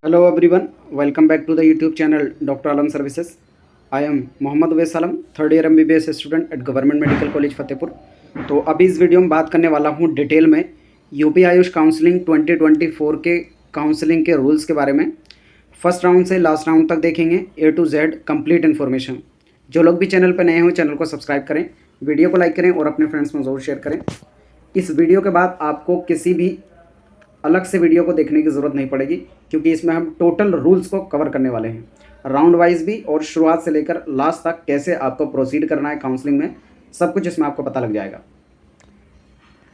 Hello everyone, welcome back to the YouTube channel Dr. Alam Services. I am Mohammad Uwais Alam, third year MBBS student at government medical college Fatehpur. तो अभी इस video में बात करने वाला हूँ डिटेल में यूपी आयुष काउंसलिंग 2024 के काउंसलिंग के रूल्स के बारे में। फर्स्ट राउंड से लास्ट राउंड तक देखेंगे A to Z complete information. जो लोग भी चैनल पर नए हो चैनल को सब्सक्राइब करें, वीडियो को लाइक करें और अपने फ्रेंड्स में ज़रूर शेयर करें। इस वीडियो के बाद आपको किसी भी अलग से वीडियो को देखने की ज़रूरत नहीं पड़ेगी, क्योंकि इसमें हम टोटल रूल्स को कवर करने वाले हैं, राउंड वाइज भी, और शुरुआत से लेकर लास्ट तक कैसे आपको प्रोसीड करना है काउंसलिंग में, सब कुछ इसमें आपको पता लग जाएगा।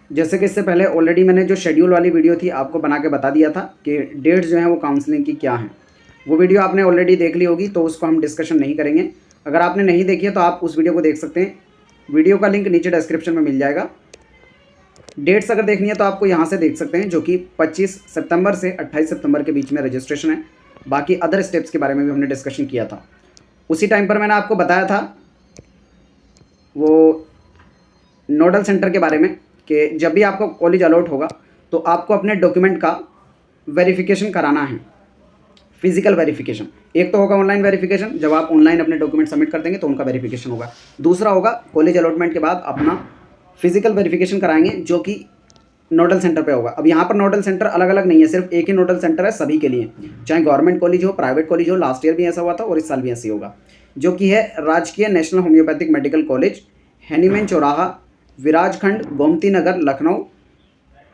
जैसे कि इससे पहले ऑलरेडी मैंने जो शेड्यूल वाली वीडियो थी आपको बना के बता दिया था कि डेट्स जो हैं वो काउंसलिंग की क्या हैं। वो वीडियो आपने ऑलरेडी देख ली होगी, तो उसको हम डिस्कशन नहीं करेंगे। अगर आपने नहीं देखी है तो आप उस वीडियो को देख सकते हैं, वीडियो का लिंक नीचे डिस्क्रिप्शन में मिल जाएगा। डेट्स अगर देखनी है तो आपको यहाँ से देख सकते हैं, जो कि 25 सितंबर से 28 सितंबर के बीच में रजिस्ट्रेशन है। बाकी अदर स्टेप्स के बारे में भी हमने डिस्कशन किया था। उसी टाइम पर मैंने आपको बताया था वो नोडल सेंटर के बारे में कि जब भी आपको कॉलेज अलॉट होगा तो आपको अपने डॉक्यूमेंट का वेरिफिकेशन कराना है, फिजिकल वेरिफिकेशन। एक तो होगा ऑनलाइन वेरिफिकेशन, जब आप ऑनलाइन अपने डॉक्यूमेंट सबमिट कर देंगे तो उनका वेरिफिकेशन होगा। दूसरा होगा कॉलेज अलॉटमेंट के बाद अपना फिजिकल वेरिफिकेशन कराएंगे, जो कि नोडल सेंटर पे होगा। अब यहाँ पर नोडल सेंटर अलग अलग नहीं है, सिर्फ एक ही नोडल सेंटर है सभी के लिए, चाहे गवर्नमेंट कॉलेज हो, प्राइवेट कॉलेज हो। लास्ट ईयर भी ऐसा हुआ था और इस साल भी ऐसे ही होगा, जो कि है राजकीय national homeopathic medical college, Hahnemann चौराहा, विराजखंड, गोमती नगर, लखनऊ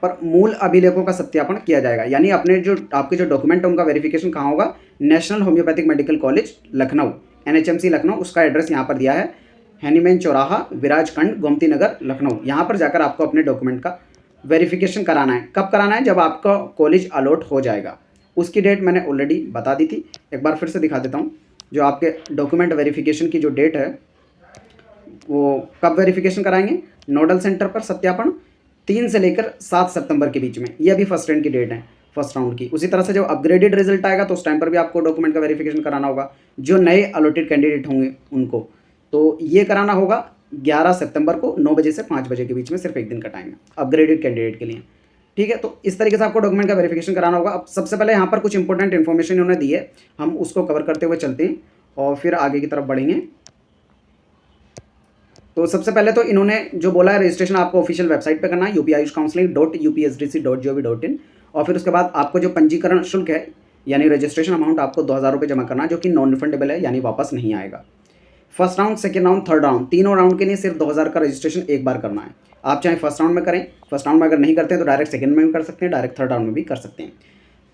पर मूल अभिलेखों का सत्यापन किया जाएगा। यानी अपने जो आपके जो डॉक्यूमेंट है उनका वेरिफिकेशन कहाँ होगा? National homeopathic medical college Lucknow, NHMC Lucknow, उसका एड्रेस यहाँ पर दिया है, हैनीमैन चौराहा, विराजखंड, गोमती नगर, लखनऊ। यहाँ पर जाकर आपको अपने डॉक्यूमेंट का वेरिफिकेशन कराना है। कब कराना है? जब आपका कॉलेज अलॉट हो जाएगा। उसकी डेट मैंने ऑलरेडी बता दी थी, एक बार फिर से दिखा देता हूँ। जो आपके डॉक्यूमेंट वेरिफिकेशन की जो डेट है वो कब वेरिफिकेशन कराएंगे? नोडल सेंटर पर सत्यापन 3 से लेकर 7 सितंबर के बीच में। ये अभी फर्स्ट राउंड की डेट है, फर्स्ट राउंड की। उसी तरह से जब अपग्रेडेड रिजल्ट आएगा तो उस टाइम पर भी आपको डॉक्यूमेंट का वेरिफिकेशन कराना होगा, जो नए अलॉटेड कैंडिडेट होंगे उनको। तो ये कराना होगा 11 सितंबर को 9 बजे से 5 बजे के बीच में, सिर्फ एक दिन का टाइम है अपग्रेडेड कैंडिडेट के लिए। ठीक है, तो इस तरीके से आपको डॉक्यूमेंट का वेरिफिकेशन कराना होगा। अब सबसे पहले यहाँ पर कुछ इंपॉर्टेंट इन्फॉर्मेशन इन्होंने दी है, हम उसको कवर करते हुए चलते हैं और फिर आगे की तरफ बढ़ेंगे। तो सबसे पहले तो इन्होंने जो बोला है, रजिस्ट्रेशन आपको ऑफिशियल वेबसाइट पे करना है, UPAyushcounseling.upsdc.gov.in। और फिर उसके बाद आपको जो पंजीकरण शुल्क है यानी रजिस्ट्रेशन अमाउंट आपको 2000 रुपये जमा करना है, जो कि नॉन रिफंडेबल है, यानी वापस नहीं आएगा। First round, second round, third round, तीनों राउंड के लिए सिर्फ 2000 का रजिस्ट्रेशन एक बार करना है। आप चाहे फर्स्ट राउंड में करें, फर्स्ट राउंड में अगर नहीं करते हैं तो डायरेक्ट सेकेंड में भी कर सकते हैं, डायरेक्ट थर्ड राउंड में भी कर सकते हैं।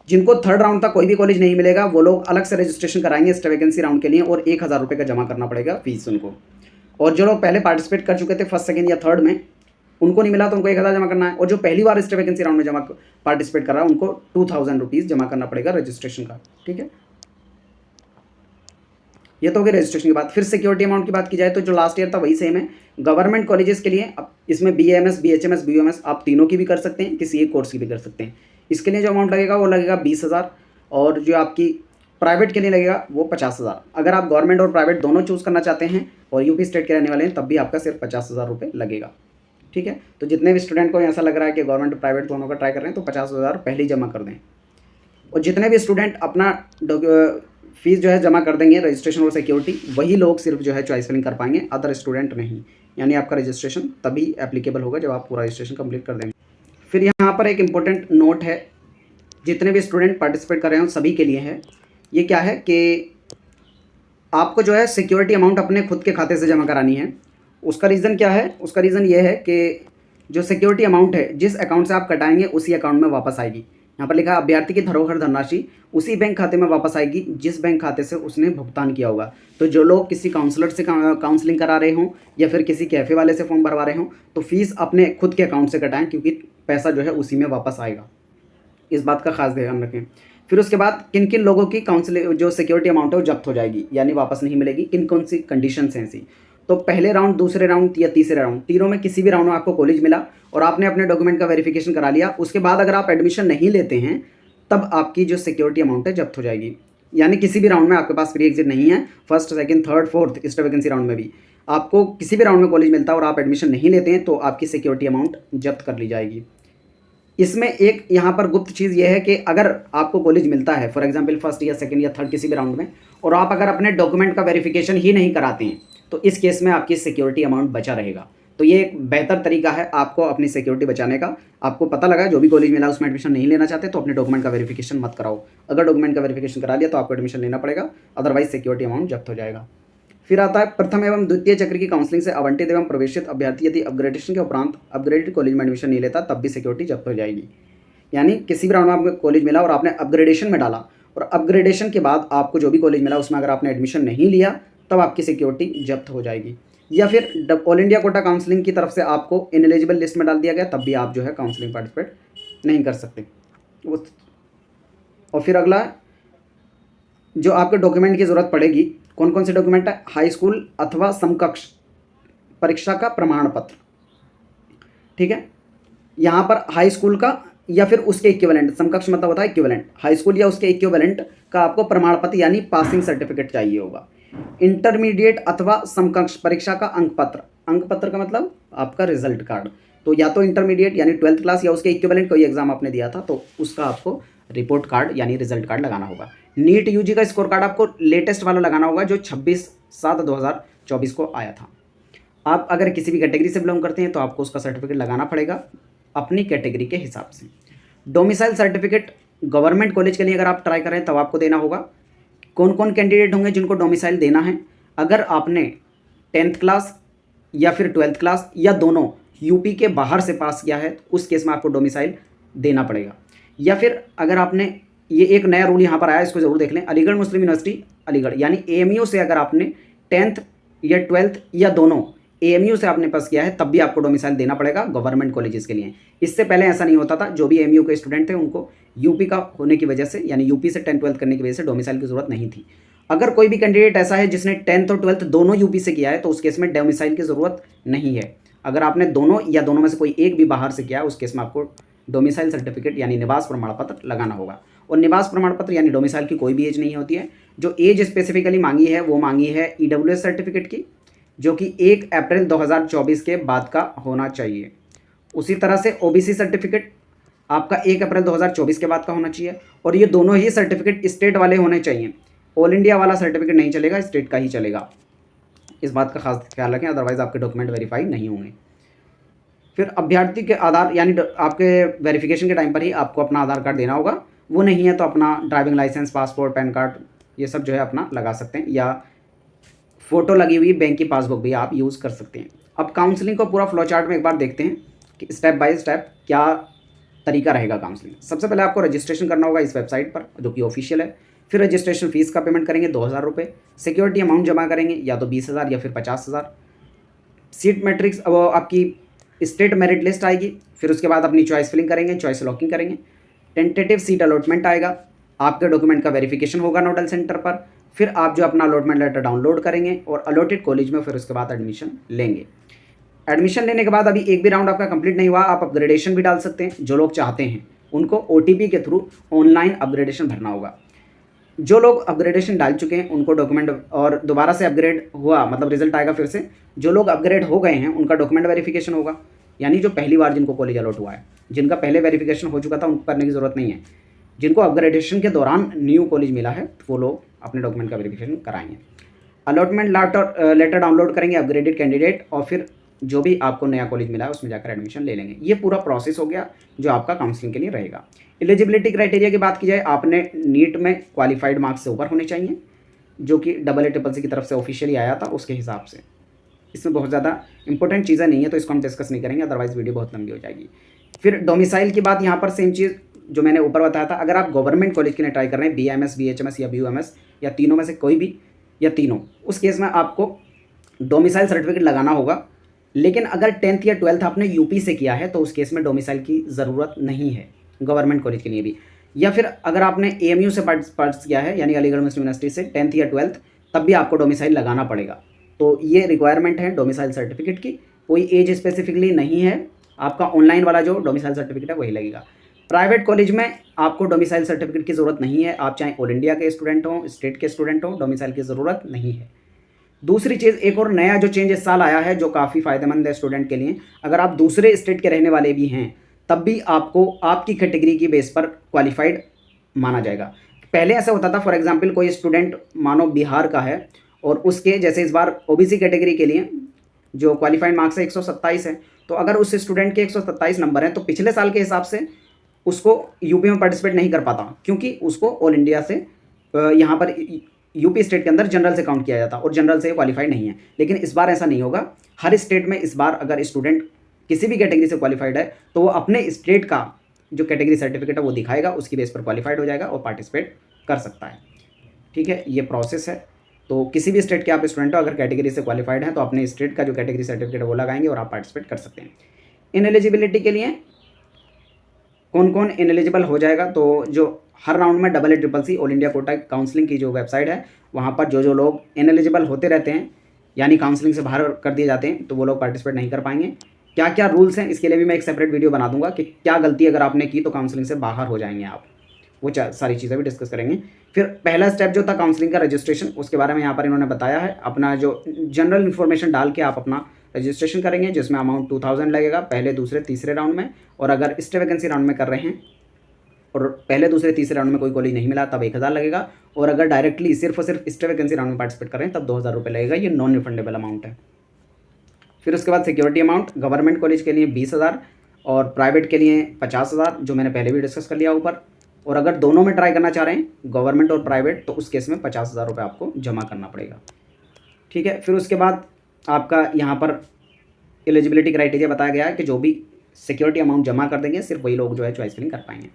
जिनको थर्ड राउंड तक कोई भी कॉलेज नहीं मिलेगा वो लोग अलग से रजिस्ट्रेशन कराएंगे एक्स्ट्रा वैकेंसी राउंड के लिए, और 1000 रुपये का जमा करना पड़ेगा फीस उनको। और जो लोग पहले पार्टिसिपेट कर चुके थे फर्स्ट, सेकंड या थर्ड में, उनको नहीं मिला तो उनको 1000 जमा करना है। और जो पहली बार एक्स्ट्रा वैकेंसी राउंड में पार्टिसिपेट कर रहा है उनको 2000 रुपीज़ जमा करना पड़ेगा रजिस्ट्रेशन का। ठीक है, ये तो हो गई रजिस्ट्रेशन की बात। फिर सिक्योरिटी अमाउंट की बात की जाए तो जो लास्ट ईयर था वही सेम है। गवर्नमेंट कॉलेजेस के लिए अब इसमें BAMS, BHMS, BUMS आप तीनों की भी कर सकते हैं, किसी एक कोर्स की भी कर सकते हैं। इसके लिए जो अमाउंट लगेगा वो लगेगा 20,000, और जो आपकी प्राइवेट के लिए लगेगा वो 50,000। अगर आप गवर्नमेंट और प्राइवेट दोनों चूज़ करना चाहते हैं और यूपी स्टेट के रहने वाले हैं तब भी आपका सिर्फ 50,000 रुपये लगेगा। ठीक है, तो जितने भी स्टूडेंट को ऐसा लग रहा है कि गवर्नमेंट और प्राइवेट दोनों का ट्राई कर रहे हैं तो 50,000 पहले ही जमा कर दें। और जितने भी स्टूडेंट अपना फीस जो है जमा कर देंगे रजिस्ट्रेशन और सिक्योरिटी, वही लोग सिर्फ जो है चॉइस फिलिंग कर पाएंगे, अदर स्टूडेंट नहीं। यानी आपका रजिस्ट्रेशन तभी एप्लीकेबल होगा जब आप पूरा रजिस्ट्रेशन कंप्लीट कर देंगे। फिर यहाँ पर एक इम्पोर्टेंट नोट है, जितने भी स्टूडेंट पार्टिसिपेट कर रहे हैं सभी के लिए है। ये क्या है कि आपको जो है सिक्योरिटी अमाउंट अपने खुद के खाते से जमा करानी है। उसका रीज़न क्या है? उसका रीज़न ये है कि जो सिक्योरिटी अमाउंट है जिस अकाउंट से आप कटाएंगे उसी अकाउंट में वापस आएगी। यहाँ पर लिखा है अभ्यर्थी की धरोहर धनराशि उसी बैंक खाते में वापस आएगी जिस बैंक खाते से उसने भुगतान किया होगा। तो जो लोग किसी काउंसलर से काउंसलिंग करा रहे हों या फिर किसी कैफ़े वाले से फॉर्म भरवा रहे हों तो फीस अपने खुद के अकाउंट से कटाएं, क्योंकि पैसा जो है उसी में वापस आएगा। इस बात का खास ध्यान रखें। फिर उसके बाद किन किन लोगों की काउंसलिंग जो सिक्योरिटी अमाउंट है वो जब्त हो जाएगी, यानी वापस नहीं मिलेगी, किन कौन सी कंडीशंस हैं ऐसी। तो पहले राउंड, दूसरे राउंड या तीसरे राउंड, तीनों में किसी भी राउंड में आपको कॉलेज मिला और आपने अपने डॉक्यूमेंट का वेरिफिकेशन करा लिया, उसके बाद अगर आप एडमिशन नहीं लेते हैं तब आपकी जो सिक्योरिटी अमाउंट है जब्त हो जाएगी। यानी किसी भी राउंड में आपके पास फ्री एग्जिट नहीं है, first, second, third, fourth extra vacancy round में भी आपको किसी भी राउंड में कॉलेज मिलता है और आप एडमिशन नहीं लेते हैं तो आपकी सिक्योरिटी अमाउंट जब्त कर ली जाएगी। इसमें एक यहाँ पर गुप्त चीज़ ये है कि अगर आपको कॉलेज मिलता है फॉर एग्जांपल फर्स्ट या सेकंड या थर्ड किसी भी राउंड में, और आप अगर अपने डॉक्यूमेंट का वेरिफिकेशन ही नहीं कराते हैं, तो इस केस में आपकी सिक्योरिटी अमाउंट बचा रहेगा। तो ये एक बेहतर तरीका है आपको अपनी सिक्योरिटी बचाने का। आपको पता लगा जो भी कॉलेज मिला उसमें एडमिशन नहीं लेना चाहते तो अपने डॉक्यूमेंट का वेरिफिकेशन मत कराओ। अगर डॉक्यूमेंट का वेरिफिकेशन करा लिया तो आपको एडमिशन लेना पड़ेगा, अदरवाइज सिक्योरिटी अमाउंट जब्त हो जाएगा। फिर आता है प्रथम एवं द्वितीय चक्र की काउंसलिंग से आवंटित एवं प्रवेशित अभ्यर्थी यदि अपग्रेडेशन के उपरांत अपग्रेडेड कॉलेज में एडमिशन नहीं लेता तब भी सिक्योरिटी जब्त हो जाएगी। यानी किसी भी राउंड में आपको कॉलेज मिला और आपने अपग्रेडेशन में डाला, और अपग्रेडेशन के बाद आपको जो भी कॉलेज मिला उसमें अगर आपने एडमिशन नहीं लिया तब आपकी सिक्योरिटी जब्त हो जाएगी। या फिर ऑल इंडिया कोटा काउंसलिंग की तरफ से आपको इनएलिजिबल लिस्ट में डाल दिया गया तब भी आप जो है काउंसलिंग पार्टिसिपेट नहीं कर सकते। और फिर अगला जो आपके डॉक्यूमेंट की ज़रूरत पड़ेगी, कौन कौन से डॉक्यूमेंट है? हाई स्कूल अथवा समकक्ष परीक्षा का प्रमाण पत्र। ठीक है, यहाँ पर हाई स्कूल का या फिर उसके इक्विवेलेंट, समकक्ष मतलब होता है इक्विवेलेंट, हाई स्कूल या उसके इक्विवेलेंट का आपको प्रमाण पत्र यानी पासिंग सर्टिफिकेट चाहिए होगा। इंटरमीडिएट अथवा समकक्ष परीक्षा का अंक पत्र, अंक पत्र का मतलब आपका रिजल्ट कार्ड, तो या तो इंटरमीडिएट यानी 12th क्लास या उसके इक्विवेलेंट कोई एग्जाम आपने दिया था तो उसका आपको रिपोर्ट कार्ड यानी रिजल्ट कार्ड लगाना होगा। नीट यूजी का स्कोर कार्ड आपको लेटेस्ट वाला लगाना होगा जो 26/7/2024 को आया था। आप अगर किसी भी कैटेगरी से बिलोंग करते हैं तो आपको उसका सर्टिफिकेट लगाना पड़ेगा अपनी कैटेगरी के हिसाब से। डोमिसाइल सर्टिफिकेट गवर्नमेंट कॉलेज के लिए अगर आप ट्राई करें तब आपको देना होगा। कौन कौन कैंडिडेट होंगे जिनको डोमिसाइल देना है? अगर आपने 10th क्लास या फिर 12th क्लास या दोनों यूपी के बाहर से पास किया है उस केस में आपको डोमिसाइल देना पड़ेगा। या फिर अगर आपने, ये एक नया रूल यहाँ पर आया इसको ज़रूर देख लें, अलीगढ़ मुस्लिम यूनिवर्सिटी अलीगढ़ यानी एएमयू से अगर आपने 10th या 12th या दोनों एएमयू से आपने पास किया है तब भी आपको डोमिसाइल देना पड़ेगा गवर्नमेंट कॉलेजेस के लिए। इससे पहले ऐसा नहीं होता था, जो भी एएमयू के स्टूडेंट थे उनको यूपी का होने की वजह से यानी यूपी से 10th 12th करने की वजह से डोमिसाइल की ज़रूरत नहीं थी। अगर कोई भी कैंडिडेट ऐसा है जिसने 10th और 12th दोनों यूपी से किया है तो उस केस में डोमिसाइल की ज़रूरत नहीं है। अगर आपने दोनों या दोनों में से कोई एक भी बाहर से किया है उस केस में आपको डोमिसाइल सर्टिफिकेट यानी निवास प्रमाण पत्र लगाना होगा। और निवास प्रमाण पत्र यानी डोमिसाइल की कोई भी एज नहीं होती है। जो एज स्पेसिफिकली मांगी है वो मांगी है ईडब्ल्यूएस सर्टिफिकेट की, जो कि 1 अप्रैल 2024 के बाद का होना चाहिए। उसी तरह से ओबीसी सर्टिफिकेट आपका 1 अप्रैल 2024 के बाद का होना चाहिए। और ये दोनों ही सर्टिफिकेट स्टेट वाले होने चाहिए। ऑल इंडिया वाला सर्टिफिकेट नहीं चलेगा, स्टेट का ही चलेगा। इस बात का खास ख्याल रखें, अदरवाइज आपके डॉक्यूमेंट वेरीफाई नहीं होंगे। फिर अभ्यर्थी के आधार यानी आपके वेरिफिकेशन के टाइम पर ही आपको अपना आधार कार्ड देना होगा। वो नहीं है तो अपना driving licence, passport, PAN card ये सब जो है अपना लगा सकते हैं, या फ़ोटो लगी हुई बैंक की पासबुक भी आप यूज़ कर सकते हैं। अब काउंसलिंग को पूरा फ्लो चार्ट में एक बार देखते हैं कि स्टेप बाय स्टेप क्या तरीका रहेगा काउंसलिंग। सबसे पहले आपको रजिस्ट्रेशन करना होगा इस वेबसाइट पर जो कि ऑफिशियल है। फिर रजिस्ट्रेशन फ़ीस का पेमेंट करेंगे 2000 रुपये। सिक्योरिटी अमाउंट जमा करेंगे या तो 20,000 या फिर 50,000। सीट मैट्रिक्स वो आपकी स्टेट मेरिट लिस्ट आएगी। फिर उसके बाद अपनी चॉइस फिलिंग करेंगे, चॉइस लॉकिंग करेंगे। टेंटेटिव सीट अलॉटमेंट आएगा, आपके डॉक्यूमेंट का वेरिफिकेशन होगा नोडल सेंटर पर। फिर आप जो अपना अलॉटमेंट लेटर डाउनलोड करेंगे और अलॉटेड कॉलेज में फिर उसके बाद एडमिशन लेंगे। एडमिशन लेने के बाद अभी एक भी राउंड आपका कंप्लीट नहीं हुआ, आप अपग्रेडेशन भी डाल सकते हैं। जो लोग चाहते हैं उनको ओटीपी के थ्रू ऑनलाइन अपग्रेडेशन भरना होगा। जो लोग अपग्रेडेशन डाल चुके हैं उनको डॉक्यूमेंट और दोबारा से अपग्रेड हुआ मतलब रिजल्ट आएगा फिर से। जो लोग अपग्रेड हो गए हैं उनका डॉक्यूमेंट वेरिफिकेशन होगा, यानी जो पहली बार जिनको कॉलेज अलॉट हुआ है, जिनका पहले वेरिफिकेशन हो चुका था उनको करने की ज़रूरत नहीं है। जिनको अपग्रेडेशन के दौरान न्यू कॉलेज मिला है वो लोग अपने डॉक्यूमेंट का वेरिफिकेशन कराएंगे। अलॉटमेंट लेटर डाउनलोड करेंगे अपग्रेडेड कैंडिडेट, और फिर जो भी आपको नया कॉलेज मिला है उसमें जाकर एडमिशन ले लेंगे। ये पूरा प्रोसेस हो गया जो आपका काउंसलिंग के लिए रहेगा। एलिजिबिलिटी क्राइटेरिया की बात की जाए, आपने नीट में क्वालिफाइड मार्क्स से ऊपर होने चाहिए, जो कि AA CCC की तरफ से ऑफिशियली आया था उसके हिसाब से। इसमें बहुत ज़्यादा इंपॉर्टेंट चीज़ें नहीं है तो इसको हम डिस्कस नहीं करेंगे, अदरवाइज वीडियो बहुत लंबी हो जाएगी। फिर डोमिसाइल की बात यहाँ पर सेम चीज़ जो मैंने ऊपर बताया था। अगर आप गवर्नमेंट कॉलेज के लिए ट्राई कर रहे हैं, BAMS, BHMS या BUMS या तीनों में से कोई भी या तीनों, उस केस में आपको डोमिसाइल सर्टिफिकेट लगाना होगा। लेकिन अगर 10th या 12th आपने यूपी से किया है तो उस केस में डोमिसाइल की ज़रूरत नहीं है गवर्नमेंट कॉलेज के लिए भी। या फिर अगर आपने AMU से पार्टिसिपेट किया है यानी अलीगढ़ मुस्लिम यूनिवर्सिटी से 10th या 12th, तब भी आपको डोमिसाइल लगाना पड़ेगा। तो ये रिक्वायरमेंट है डोमिसाइल सर्टिफिकेट की, कोई एज स्पेसिफिकली नहीं है। आपका ऑनलाइन वाला जो डोमिसाइल सर्टिफिकेट है वही लगेगा। प्राइवेट कॉलेज में आपको डोमिसाइल सर्टिफिकेट की ज़रूरत नहीं है, आप चाहे ऑल इंडिया के स्टूडेंट हों, स्टेट के स्टूडेंट हों, डोमिसाइल की ज़रूरत नहीं है। दूसरी चीज़, एक और नया जो चेंज इस साल आया है जो काफ़ी फ़ायदेमंद है स्टूडेंट के लिए, अगर आप दूसरे स्टेट के रहने वाले भी हैं तब भी आपको आपकी कैटेगरी की बेस पर क्वालिफाइड माना जाएगा। पहले ऐसा होता था, फॉर एग्जांपल कोई स्टूडेंट मानो बिहार का है और उसके जैसे इस बार ओबीसी कैटेगरी के लिए जो क्वालिफाइड मार्क्स है 127 है, तो अगर उस स्टूडेंट के 127 नंबर हैं तो पिछले साल के हिसाब से उसको यूपी में पार्टिसिपेट नहीं कर पाता, क्योंकि उसको ऑल इंडिया से यहाँ पर यूपी स्टेट के अंदर जनरल से काउंट किया जाता और जनरल से क्वालिफाइड नहीं है। लेकिन इस बार ऐसा नहीं होगा। हर स्टेट में इस बार अगर स्टूडेंट किसी भी कैटेगरी से क्वालिफाइड है तो वो अपने स्टेट का जो कैटेगरी सर्टिफिकेट है वो दिखाएगा, उसकी बेस पर क्वालिफाइड हो जाएगा और पार्टिसिपेट कर सकता है। ठीक है, ये प्रोसेस है। तो किसी भी स्टेट के आप स्टूडेंट हो, अगर कैटेगरी से क्वालिफाइड हैं तो अपने स्टेट का जो कैटेगरी सर्टिफिकेट है वो लगाएंगे और आप पार्टिसिपेट कर सकते हैं। इन एलिजिबिलिटी के लिए कौन कौन इनएलिजिबल हो जाएगा, तो जो हर राउंड में AACCC all India quota counselling की जो वेबसाइट है वहाँ पर जो लोग इनएलिजिबल होते रहते हैं यानी काउंसलिंग से बाहर कर दिए जाते हैं तो वो लोग पार्टिसिपेट नहीं कर पाएंगे। क्या क्या रूल्स हैं इसके लिए भी मैं एक सेपरेट वीडियो बना दूंगा कि क्या गलती अगर आपने की तो काउंसलिंग से बाहर हो जाएंगे आप, वो सारी चीज़ें भी डिस्कस करेंगे। फिर पहला स्टेप जो था काउंसलिंग का रजिस्ट्रेशन, उसके बारे में यहाँ पर इन्होंने बताया है। अपना जो जनरल इन्फॉर्मेशन डाल के आप अपना रजिस्ट्रेशन करेंगे, जिसमें अमाउंट 2000 लगेगा पहले दूसरे तीसरे राउंड में, और अगर स्टे वैकेंसी राउंड में कर रहे हैं और पहले दूसरे तीसरे राउंड में कोई कॉलेज नहीं मिला तब 1000 लगेगा, और अगर डायरेक्टली सिर्फ और सिर्फ स्टे वैकेंसी राउंड में पार्टिसिपेट कर रहे हैं तब 2000 रुपये लगेगा। ये नॉन रिफंडेबल अमाउंट है। फिर उसके बाद सिक्योरिटी अमाउंट गवर्नमेंट कॉलेज के लिए 20,000 और प्राइवेट के लिए 50,000, जो मैंने पहले भी डिस्कस कर लिया ऊपर। और अगर दोनों में ट्राई करना चाह रहे हैं गवर्नमेंट और प्राइवेट तो उस केस में 50,000 रुपये आपको जमा करना पड़ेगा। ठीक है, फिर उसके बाद आपका यहाँ पर एलिजिबिलिटी क्राइटेरिया बताया गया है कि जो भी सिक्योरिटी अमाउंट जमा कर देंगे सिर्फ वही लोग जो है चॉइस फिलिंग कर पाएंगे।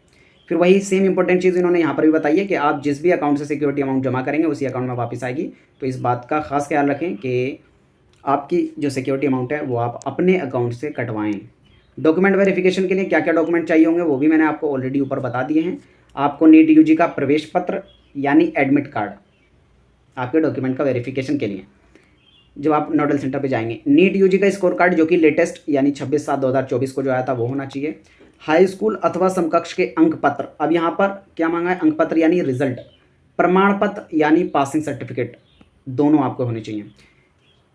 फिर वही सेम इंपॉर्टेंट चीज़ इन्होंने यहाँ पर भी बताई है कि आप जिस भी अकाउंट से सिक्योरिटी अमाउंट जमा करेंगे उसी अकाउंट में वापस आएगी। तो इस बात का खास ख्याल रखें कि आपकी जो सिक्योरिटी अमाउंट है वो आप अपने अकाउंट से कटवाएं। डॉक्यूमेंट वेरिफिकेशन के लिए क्या क्या डॉक्यूमेंट चाहिए होंगे वो भी मैंने आपको ऑलरेडी ऊपर बता दिए हैं। आपको नीट यूजी का प्रवेश पत्र यानी एडमिट कार्ड आपके डॉक्यूमेंट का वेरिफिकेशन के लिए जब आप नोडल सेंटर पे जाएंगे। नीट यूजी का स्कोर कार्ड जो कि लेटेस्ट यानी 26/7/2024 को जो आया था वो होना चाहिए। हाई स्कूल अथवा समकक्ष के अंक पत्र, अब यहाँ पर क्या मांगा है, अंक पत्र यानी रिजल्ट, प्रमाण पत्र यानी पासिंग सर्टिफिकेट, दोनों आपको होने चाहिए।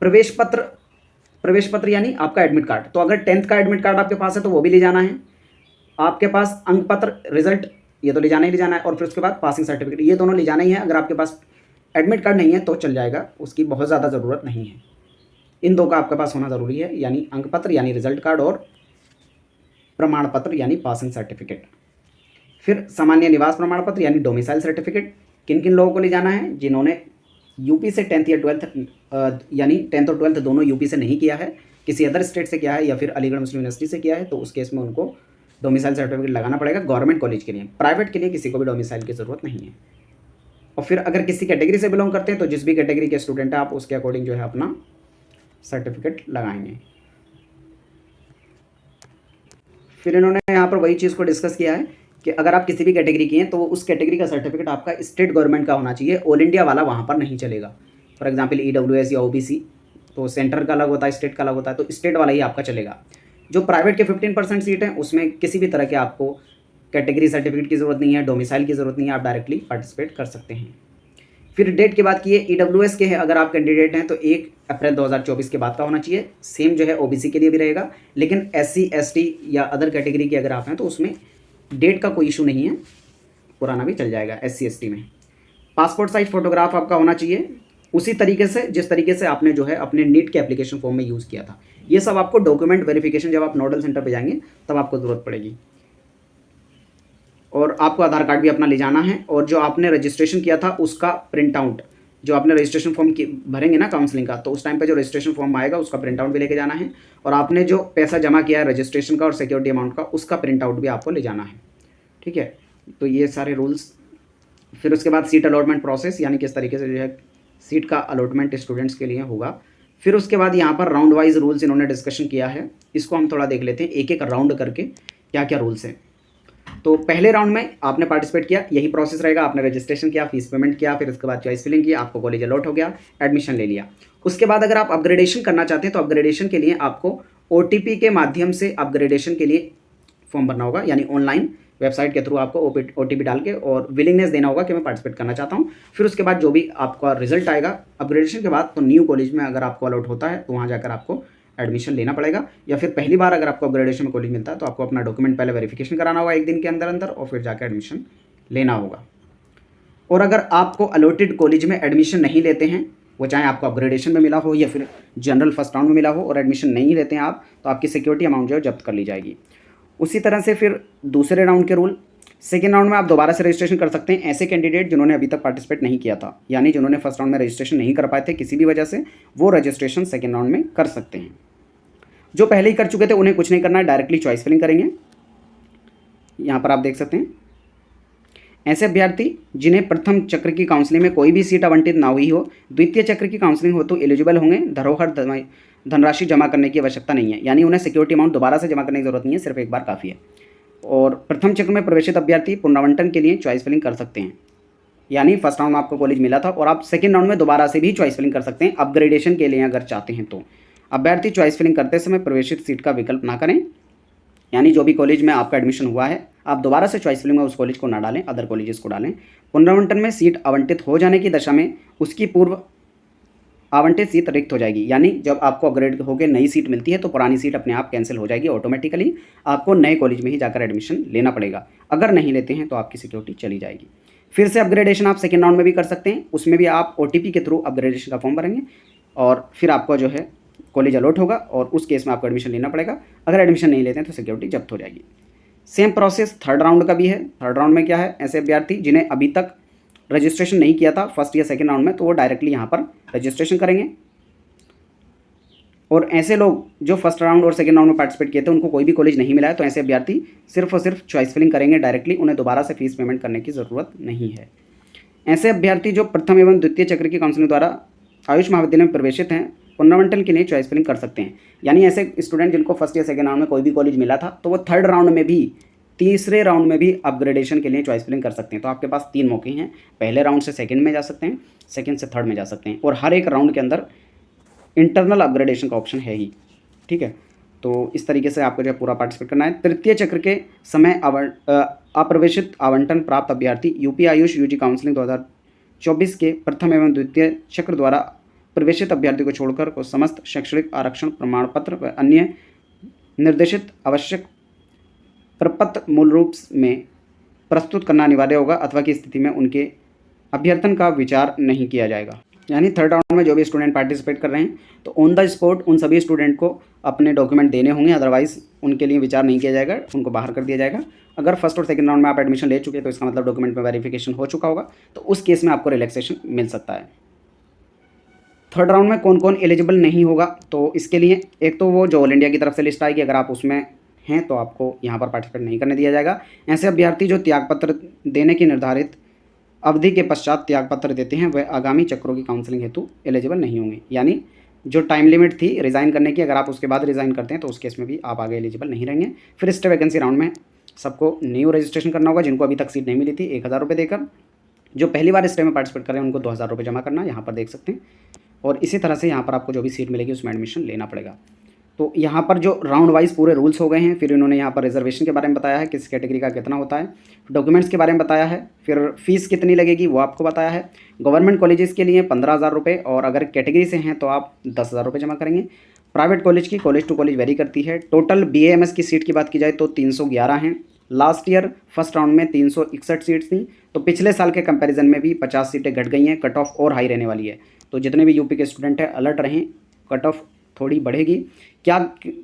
प्रवेश पत्र यानी आपका एडमिट कार्ड, तो अगर 10th का एडमिट कार्ड आपके पास है तो वो भी ले जाना है। आपके पास अंक पत्र, रिजल्ट, ये तो ले जाना ही ले जाना है, और फिर उसके बाद पासिंग सर्टिफिकेट, ये दोनों ले जाना ही है। अगर आपके पास एडमिट कार्ड नहीं है तो चल जाएगा, उसकी बहुत ज़्यादा ज़रूरत नहीं है। इन दो का आपके पास होना ज़रूरी है, यानी अंक पत्र यानी रिजल्ट कार्ड और प्रमाण पत्र यानी पासिंग सर्टिफिकेट। फिर सामान्य निवास प्रमाण पत्र यानी डोमिसाइल सर्टिफिकेट किन किन लोगों को ले जाना है, जिन्होंने यूपी से 10th या 12th यानी 10th और 12th दोनों यूपी से नहीं किया है, किसी अदर स्टेट से किया है या फिर अलीगढ़ मुस्लिम यूनिवर्सिटी से किया है, तो उस केस में उनको डोमिसाइल सर्टिफिकेट लगाना पड़ेगा गवर्नमेंट कॉलेज के लिए। प्राइवेट के लिए किसी को भी डोमिसाइल की ज़रूरत नहीं है। और फिर अगर किसी कैटेगरी से बिलोंग करते हैं तो जिस भी कैटेगरी के स्टूडेंट है आप उसके अकॉर्डिंग जो है अपना सर्टिफिकेट लगाएंगे। फिर इन्होंने यहाँ पर वही चीज़ को डिस्कस किया है कि अगर आप किसी भी कैटेगरी की हैं तो उस कैटेगरी का सर्टिफिकेट आपका स्टेट गवर्नमेंट का होना चाहिए, ऑल इंडिया वाला वहाँ पर नहीं चलेगा। फॉर एग्जांपल EWS या OBC तो सेंटर का अलग होता है, स्टेट का अलग होता है, तो स्टेट वाला ही आपका चलेगा। जो प्राइवेट के 15% सीट हैं उसमें किसी भी तरह के आपको कैटेगरी सर्टिफिकेट की ज़रूरत नहीं है, डोमिसाइल की ज़रूरत नहीं है, आप डायरेक्टली पार्टिसिपेट कर सकते हैं। फिर डेट की बात की है, EWS के हैं अगर आप कैंडिडेट हैं तो 1 अप्रैल 2024 के बाद का होना चाहिए। सेम जो है OBC के लिए भी रहेगा, लेकिन SC ST या अदर कैटेगरी के अगर आप हैं तो उसमें डेट का कोई इशू नहीं है, पुराना भी चल जाएगा SC ST में। पासपोर्ट साइज फोटोग्राफ आपका होना चाहिए उसी तरीके से जिस तरीके से आपने जो है अपने नीट के एप्लीकेशन फॉर्म में यूज़ किया था। ये सब आपको डॉक्यूमेंट वेरिफिकेशन जब आप नोडल सेंटर पे जाएंगे तब आपको ज़रूरत पड़ेगी। और आपको आधार कार्ड भी अपना ले जाना है, और जो आपने रजिस्ट्रेशन किया था उसका प्रिंट आउट, जो आपने रजिस्ट्रेशन फॉर्म भरेंगे ना काउंसलिंग का, तो उस टाइम पे जो रजिस्ट्रेशन फॉर्म आएगा उसका प्रिंट आउट भी लेके जाना है, और आपने जो पैसा जमा किया है रजिस्ट्रेशन का और सिक्योरिटी अमाउंट का उसका प्रिंट आउट भी आपको ले जाना है। ठीक है, तो ये सारे रूल्स। फिर उसके बाद सीट अलॉटमेंट प्रोसेस यानी किस तरीके से जो है सीट का अलॉटमेंट स्टूडेंट्स के लिए होगा। फिर उसके बाद यहाँ पर राउंड वाइज रूल्स इन्होंने डिस्कशन किया है, इसको हम थोड़ा देख लेते हैं एक एक राउंड करके क्या क्या रूल्स हैं। तो पहले राउंड में आपने पार्टिसिपेट किया, यही प्रोसेस रहेगा, आपने रजिस्ट्रेशन किया, फीस पेमेंट किया, फिर उसके बाद चॉइस फिलिंग की, आपको कॉलेज अलॉट हो गया, एडमिशन ले लिया। उसके बाद अगर आप अपग्रेडेशन करना चाहते हैं तो अपग्रेडेशन के लिए आपको OTP के माध्यम से अपग्रेडेशन के लिए फॉर्म भरना होगा, यानी ऑनलाइन वेबसाइट के थ्रू आपको OTP डाल के और विलिंगनेस देना होगा कि मैं पार्टिसिपेट करना चाहता हूँ। फिर उसके बाद जो भी आपका रिजल्ट आएगा अपग्रेडेशन के बाद, तो न्यू कॉलेज में अगर आपको अलॉट होता है तो वहाँ जाकर आपको एडमिशन लेना पड़ेगा, या फिर पहली बार अगर आपको अपग्रेडेशन में कॉलेज मिलता है तो आपको अपना डॉक्यूमेंट पहले वेरिफिकेशन कराना होगा 1 दिन के अंदर अंदर, और फिर जाकर एडमिशन लेना होगा। और अगर आपको अलॉटेड कॉलेज में एडमिशन नहीं लेते हैं, वो चाहे आपको अपग्रेडेशन में मिला हो या फिर जनरल फर्स्ट राउंड में मिला हो, और एडमिशन नहीं लेते हैं आप, तो आपकी सिक्योरिटी अमाउंट जो है जब्त कर ली जाएगी। उसी तरह से फिर दूसरे राउंड के रूल, सेकेंड राउंड में आप दोबारा से रजिस्ट्रेशन कर सकते हैं ऐसे कैंडिडेट जिन्होंने अभी तक पार्टिसिपेट नहीं किया था, यानी जिन्होंने फर्स्ट राउंड में रजिस्ट्रेशन नहीं कर पाए थे किसी भी वजह से, वो रजिस्ट्रेशन सेकेंड राउंड में कर सकते हैं। जो पहले ही कर चुके थे उन्हें कुछ नहीं करना है, डायरेक्टली चॉइस फिलिंग करेंगे। यहाँ पर आप देख सकते हैं ऐसे अभ्यर्थी जिन्हें प्रथम चक्र की काउंसलिंग में कोई भी सीट आवंटित ना हुई हो, द्वितीय चक्र की काउंसलिंग हो तो एलिजिबल होंगे। धरोहर धनराशि जमा करने की आवश्यकता नहीं है, यानी उन्हें सिक्योरिटी अमाउंट दोबारा से जमा करने की जरूरत नहीं है, सिर्फ एक बार काफ़ी है। और प्रथम चक्र में प्रवेशित अभ्यर्थी पुनरावंटन के लिए चॉइस फिलिंग कर सकते हैं, यानी फर्स्ट राउंड में आपको कॉलेज मिला था और आप सेकेंड राउंड में दोबारा से भी चॉइस फिलिंग कर सकते हैं अपग्रेडेशन के लिए अगर चाहते हैं तो। अभ्यर्थी चॉइस फिलिंग करते समय प्रवेशित सीट का विकल्प ना करें, यानी जो भी कॉलेज में आपका एडमिशन हुआ है आप दोबारा से चॉइस फिलिंग में उस कॉलेज को ना डालें, अदर कॉलेजेस को डालें। पुनरावंटन में सीट आवंटित हो जाने की दशा में उसकी पूर्व आवंटित सीट रिक्त हो जाएगी, यानी जब आपको अपग्रेड होकर नई सीट मिलती है तो पुरानी सीट अपने आप कैंसिल हो जाएगी ऑटोमेटिकली, आपको नए कॉलेज में ही जाकर एडमिशन लेना पड़ेगा। अगर नहीं लेते हैं तो आपकी सिक्योरिटी चली जाएगी। फिर से अपग्रेडेशन आप सेकेंड राउंड में भी कर सकते हैं, उसमें भी आप OTP के थ्रू अपग्रेडेशन का फॉर्म भरेंगे और फिर आपको जो है कॉलेज अलॉट होगा और उस केस में आपको एडमिशन लेना पड़ेगा। अगर एडमिशन नहीं लेते हैं तो सिक्योरिटी जब्त हो जाएगी। सेम प्रोसेस थर्ड राउंड का भी है। थर्ड राउंड में क्या है, ऐसे अभ्यर्थी जिन्हें अभी तक रजिस्ट्रेशन नहीं किया था फर्स्ट या सेकेंड राउंड में, तो वो डायरेक्टली यहाँ पर रजिस्ट्रेशन करेंगे। और ऐसे लोग जो फर्स्ट राउंड और सेकेंड राउंड में पार्टिसिपेट किए थे उनको कोई भी कॉलेज नहीं मिला है, तो ऐसे अभ्यर्थी सिर्फ और सिर्फ चॉइस फिलिंग करेंगे डायरेक्टली, उन्हें दोबारा से फीस पेमेंट करने की ज़रूरत नहीं है। ऐसे अभ्यर्थी जो प्रथम एवं द्वितीय चक्र की काउंसलिंग द्वारा आयुष महाविद्यालय में प्रवेशित हैं, पुनरावंटन के लिए चॉइस फिलिंग कर सकते हैं। यानी ऐसे स्टूडेंट जिनको फर्स्ट या सेकेंड राउंड में कोई भी कॉलेज मिला था तो वो थर्ड राउंड में भी, तीसरे राउंड में भी अपग्रेडेशन के लिए चॉइस फिलिंग कर सकते हैं। तो आपके पास 3 मौके हैं, पहले राउंड से सेकंड में जा सकते हैं, सेकंड से थर्ड में जा सकते हैं, और हर एक राउंड के अंदर इंटरनल अपग्रेडेशन का ऑप्शन है ही। ठीक है, तो इस तरीके से आपको जो है पूरा पार्टिसिपेट करना है। तृतीय चक्र के समय अप्रवेशित आवंटन प्राप्त अभ्यर्थी यूपी आयुष UG काउंसलिंग 2024 के प्रथम एवं द्वितीय चक्र द्वारा प्रवेशित अभ्यर्थी को छोड़कर को समस्त शैक्षणिक आरक्षण प्रमाण पत्र व अन्य निर्देशित आवश्यक प्रपत्र मूल रूप में प्रस्तुत करना अनिवार्य होगा, अथवा की स्थिति में उनके अभ्यर्थन का विचार नहीं किया जाएगा। यानी थर्ड राउंड में जो भी स्टूडेंट पार्टिसिपेट कर रहे हैं तो ऑन द स्पॉट उन सभी स्टूडेंट को अपने डॉक्यूमेंट देने होंगे, अदरवाइज उनके लिए विचार नहीं किया जाएगा, उनको बाहर कर दिया जाएगा। अगर फर्स्ट और सेकंड राउंड में आप एडमिशन ले चुके हैं तो इसका मतलब डॉक्यूमेंट में वेरिफिकेशन हो चुका होगा, तो उस केस में आपको रिलैक्सेशन मिल सकता है। थर्ड राउंड में कौन कौन एलिजिबल नहीं होगा, तो इसके लिए एक तो वो जो ऑल इंडिया की तरफ से लिस्ट आएगी, अगर आप उसमें हैं तो आपको यहाँ पर पार्टिसिपेट नहीं करने दिया जाएगा। ऐसे अभ्यर्थी जो त्यागपत्र देने की निर्धारित अवधि के पश्चात त्यागपत्र देते हैं वह आगामी चक्रों की काउंसलिंग हेतु एलिजिबल नहीं होंगे। यानी जो टाइम लिमिट थी रिज़ाइन करने की, अगर आप उसके बाद रिज़ाइन करते हैं तो उस केस में भी आप आगे एलिजिबल नहीं रहेंगे। फिर स्टे वैकेंसी राउंड में सबको न्यू रजिस्ट्रेशन करना होगा, जिनको अभी तक सीट नहीं मिली थी 1000 रुपये देकर। जो पहली बार स्टे में पार्टिसिपेट कर रहे हैं उनको 2000 रुपये जमा करना, यहाँ पर देख सकते हैं। और इसी तरह से यहाँ पर आपको जो भी सीट मिलेगी उसमें एडमिशन लेना पड़ेगा। तो यहाँ पर जो राउंड वाइज पूरे रूल्स हो गए हैं। फिर इन्होंने यहाँ पर रिजर्वेशन के बारे में बताया है, किस कैटेगरी का कितना होता है, डॉक्यूमेंट्स के बारे में बताया है, फिर फीस कितनी लगेगी वो आपको बताया है। गवर्नमेंट कॉलेजेस के लिए 15,000 रुपये, और अगर कैटेगरी से हैं तो आप 10,000 रुपये जमा करेंगे। प्राइवेट कॉलेज की कॉलेज टू कॉलेज वेरी करती है। टोटल BAMS की सीट की बात की जाए तो 311 हैं। लास्ट ईयर फर्स्ट राउंड में 361 सीट्स थी, तो पिछले साल के कंपैरिजन में भी 50 सीटें घट गई हैं। कट ऑफ और हाई रहने वाली है, तो जितने भी यूपी के स्टूडेंट हैं अलर्ट रहें, कट ऑफ थोड़ी बढ़ेगी। क्या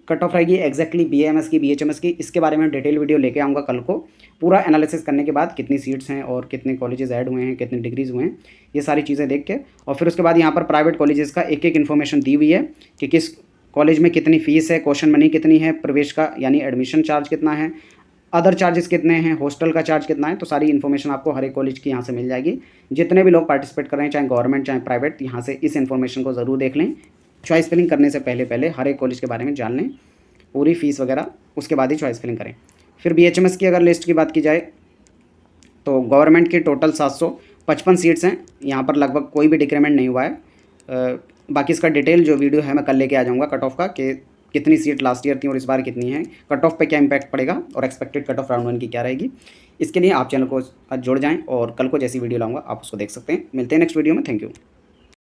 कट ऑफ रहेगी एग्जैक्टली BAMS की, BHMS की, इसके बारे में डिटेल वीडियो लेके आऊँगा कल को, पूरा एनालिसिस करने के बाद कितनी सीट्स हैं और कितने कॉलेजेस ऐड हुए हैं, कितने डिग्रीज हुए हैं, ये सारी चीज़ें देख के। और फिर उसके बाद यहाँ पर प्राइवेट कॉलेजेस का एक एक इन्फॉर्मेशन दी हुई है कि किस कॉलेज में कितनी फ़ीस है, क्वेश्चन मनी कितनी है, प्रवेश का यानी एडमिशन चार्ज कितना है, अदर चार्जेस कितने हैं, हॉस्टल का चार्ज कितना है। तो सारी इन्फॉर्मेशन आपको हर एक कॉलेज की यहाँ से मिल जाएगी। जितने भी लोग पार्टिसिपेट कर रहे हैं, चाहे गवर्नमेंट चाहे प्राइवेट, यहाँ से इस इन्फॉर्मेशन को ज़रूर देख लें। चॉइस फिलिंग करने से पहले हर एक कॉलेज के बारे में जान लें, पूरी फीस वगैरह, उसके बाद ही चॉइस फिलिंग करें। फिर BHMS की अगर लिस्ट की बात की जाए तो गवर्नमेंट की टोटल 755 सीट्स हैं। यहाँ पर लगभग कोई भी डिक्रीमेंट नहीं हुआ है। बाकी इसका डिटेल जो वीडियो है मैं कल लेके आ जाऊँगा कट ऑफ का, कि कितनी सीट लास्ट ईयर थी और इस बार कितनी है, कट ऑफ पे क्या इंपैक्ट पड़ेगा और एक्सपेक्टेड कट ऑफ राउंड 1 की क्या रहेगी। इसके लिए आप चैनल को जुड़ जाएँ और कल को जैसी वीडियो लाऊंगा आप उसको देख सकते हैं। मिलते हैं नेक्स्ट वीडियो में। Thank you.